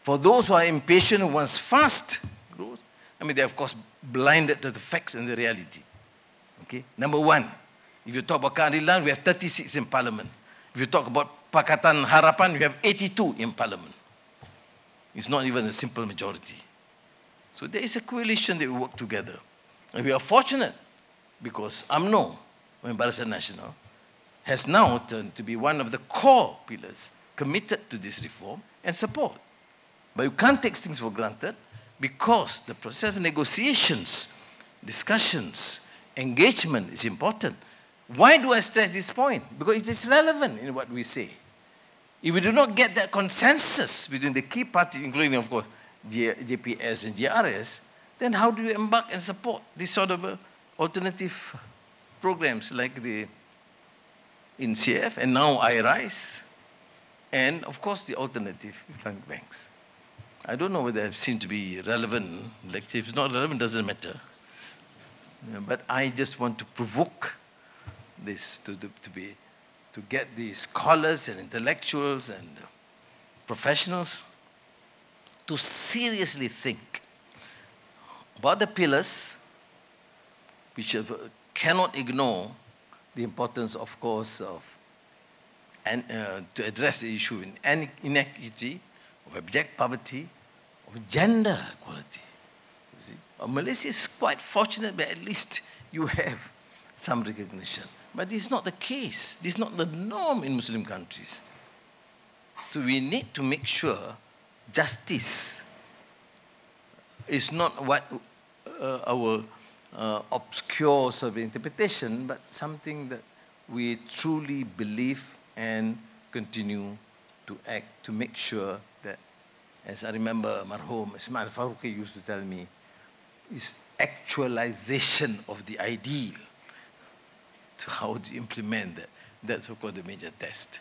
For those who are impatient, who wants fast growth, I mean, they're of course blinded to the facts and the reality. Okay? Number one, if you talk about keadilan, we have 36 in Parliament. If you talk about Pakatan Harapan, we have 82 in Parliament. It's not even a simple majority. So there is a coalition that we work together. And we are fortunate because UMNO, Barisan Nasional, has now turned to be one of the core pillars committed to this reform and support. But you can't take things for granted because the process of negotiations, discussions, engagement is important. Why do I stress this point? Because it is relevant in what we say. If we do not get that consensus between the key parties, including, of course, JPS and GRS, then how do you embark and support this sort of alternative programs like the in CF and now IRISE, and of course the alternative Islamic banks? I don't know whether it seems to be relevant. Like if it's not relevant, doesn't matter. But I just want to provoke this to get the scholars and intellectuals and professionals to seriously think about the pillars, which cannot ignore the importance, of course, of to address the issue in inequity, of abject poverty, of gender equality. You see? Malaysia is quite fortunate, but at least you have some recognition. But this is not the case. This is not the norm in Muslim countries. So we need to make sure justice is not what our obscure sort of interpretation, but something that we truly believe and continue to act to make sure that, as I remember Marhum Ismail Faruqi used to tell me, is actualization of the ideal to how to implement that. That's of course the major test.